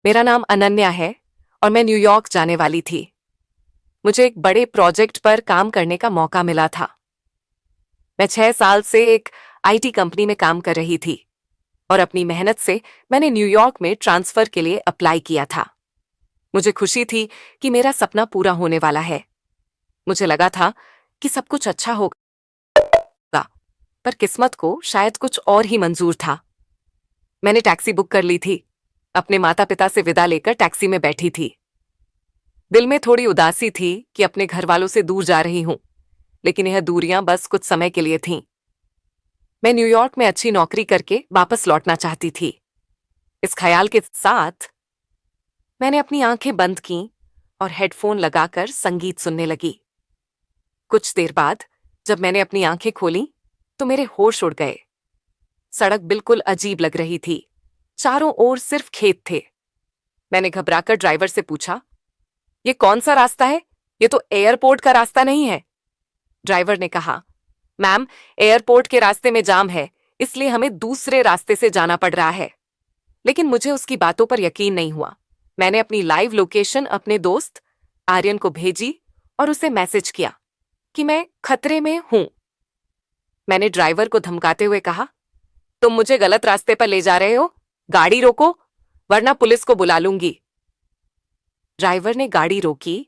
मेरा नाम अनन्या है और मैं न्यूयॉर्क जाने वाली थी। मुझे एक बड़े प्रोजेक्ट पर काम करने का मौका मिला था। मैं 6 साल से एक आईटी कंपनी में काम कर रही थी और अपनी मेहनत से मैंने न्यूयॉर्क में ट्रांसफर के लिए अप्लाई किया था। मुझे खुशी थी कि मेरा सपना पूरा होने वाला है। मुझे लगा था कि सब कुछ अच्छा होगा, पर किस्मत को शायद कुछ और ही मंजूर था। मैंने टैक्सी बुक कर ली थी। अपने माता पिता से विदा लेकर टैक्सी में बैठी थी। दिल में थोड़ी उदासी थी कि अपने घर वालों से दूर जा रही हूं, लेकिन यह दूरियां बस कुछ समय के लिए थीं। मैं न्यूयॉर्क में अच्छी नौकरी करके वापस लौटना चाहती थी। इस ख्याल के साथ मैंने अपनी आंखें बंद कीं और हेडफोन लगाकर संगीत सुनने लगी। कुछ देर बाद जब मैंने अपनी आंखें खोलीं, तो मेरे होश उड़ गए। सड़क बिल्कुल अजीब लग रही थी। चारों ओर सिर्फ खेत थे। मैंने घबराकर ड्राइवर से पूछा, ये कौन सा रास्ता है? ये तो एयरपोर्ट का रास्ता नहीं है। ड्राइवर ने कहा, मैम, एयरपोर्ट के रास्ते में जाम है, इसलिए हमें दूसरे रास्ते से जाना पड़ रहा है। लेकिन मुझे उसकी बातों पर यकीन नहीं हुआ। मैंने अपनी लाइव लोकेशन अपने दोस्त आर्यन को भेजी और उसे मैसेज किया कि मैं खतरे में हूं। मैंने ड्राइवर को धमकाते हुए कहा, तुम मुझे गलत रास्ते पर ले जा रहे हो, गाड़ी रोको वरना पुलिस को बुला लूंगी। ड्राइवर ने गाड़ी रोकी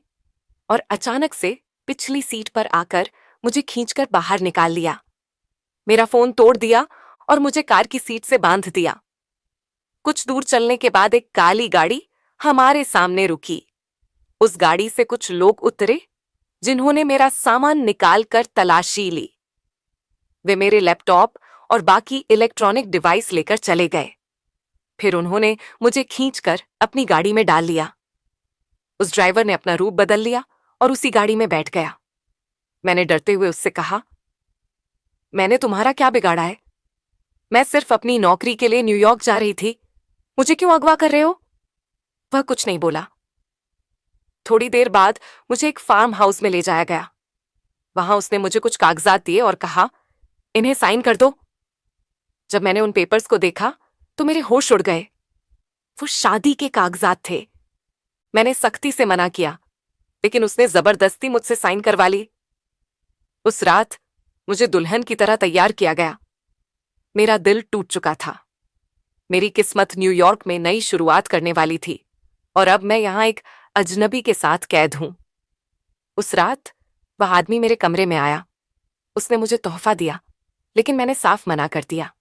और अचानक से पिछली सीट पर आकर मुझे खींचकर बाहर निकाल लिया। मेरा फोन तोड़ दिया और मुझे कार की सीट से बांध दिया। कुछ दूर चलने के बाद एक काली गाड़ी हमारे सामने रुकी। उस गाड़ी से कुछ लोग उतरे, जिन्होंने मेरा सामान निकालकर तलाशी ली। वे मेरे लैपटॉप और बाकी इलेक्ट्रॉनिक डिवाइस लेकर चले गए। फिर उन्होंने मुझे खींचकर अपनी गाड़ी में डाल लिया। उस ड्राइवर ने अपना रूप बदल लिया और उसी गाड़ी में बैठ गया। मैंने डरते हुए उससे कहा, मैंने तुम्हारा क्या बिगाड़ा है? मैं सिर्फ अपनी नौकरी के लिए न्यूयॉर्क जा रही थी, मुझे क्यों अगवा कर रहे हो? वह कुछ नहीं बोला। थोड़ी देर बाद मुझे एक फार्म हाउस में ले जाया गया। वहां उसने मुझे कुछ कागजात दिए और कहा, इन्हें साइन कर दो। जब मैंने उन पेपर्स को देखा तो मेरे होश उड़ गए। वो शादी के कागजात थे। मैंने सख्ती से मना किया, लेकिन उसने जबरदस्ती मुझसे साइन करवा ली। उस रात मुझे दुल्हन की तरह तैयार किया गया। मेरा दिल टूट चुका था। मेरी किस्मत न्यूयॉर्क में नई शुरुआत करने वाली थी और अब मैं यहां एक अजनबी के साथ कैद हूं। उस रात वह आदमी मेरे कमरे में आया। उसने मुझे तोहफा दिया, लेकिन मैंने साफ मना कर दिया।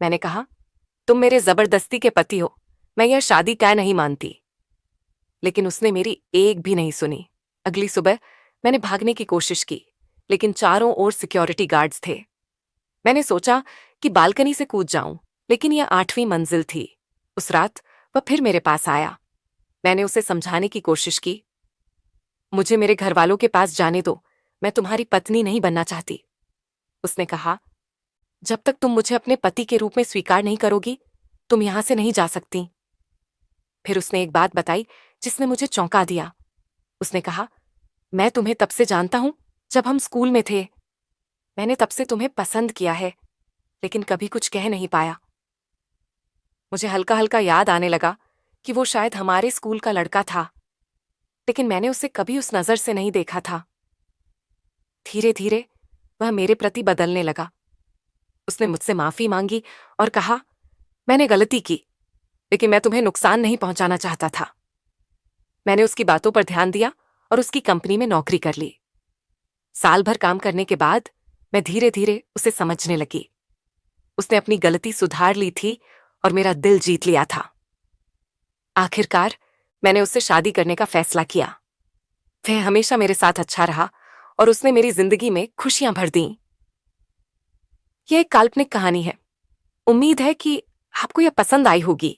मैंने कहा, तुम मेरे जबरदस्ती के पति हो, मैं यह शादी क्या नहीं मानती। लेकिन उसने मेरी एक भी नहीं सुनी। अगली सुबह मैंने भागने की कोशिश की, लेकिन चारों ओर सिक्योरिटी गार्ड्स थे। मैंने सोचा कि बालकनी से कूद जाऊं, लेकिन यह 8वीं मंजिल थी। उस रात वह फिर मेरे पास आया। मैंने उसे समझाने की कोशिश की, मुझे मेरे घर वालों के पास जाने दो, मैं तुम्हारी पत्नी नहीं बनना चाहती। उसने कहा, जब तक तुम मुझे अपने पति के रूप में स्वीकार नहीं करोगी, तुम यहां से नहीं जा सकती। फिर उसने एक बात बताई जिसने मुझे चौंका दिया। उसने कहा, मैं तुम्हें तब से जानता हूं जब हम स्कूल में थे। मैंने तब से तुम्हें पसंद किया है, लेकिन कभी कुछ कह नहीं पाया। मुझे हल्का हल्का याद आने लगा कि वो शायद हमारे स्कूल का लड़का था, लेकिन मैंने उसे कभी उस नजर से नहीं देखा था। धीरे धीरे वह मेरे प्रति बदलने लगा। उसने मुझसे माफी मांगी और कहा, मैंने गलती की, लेकिन मैं तुम्हें नुकसान नहीं पहुंचाना चाहता था। मैंने उसकी बातों पर ध्यान दिया और उसकी कंपनी में नौकरी कर ली। साल भर काम करने के बाद मैं धीरे धीरे उसे समझने लगी। उसने अपनी गलती सुधार ली थी और मेरा दिल जीत लिया था। आखिरकार मैंने उससे शादी करने का फैसला किया। वह हमेशा मेरे साथ अच्छा रहा और उसने मेरी जिंदगी में खुशियां भर दीं। यह एक काल्पनिक कहानी है। उम्मीद है कि आपको यह पसंद आई होगी।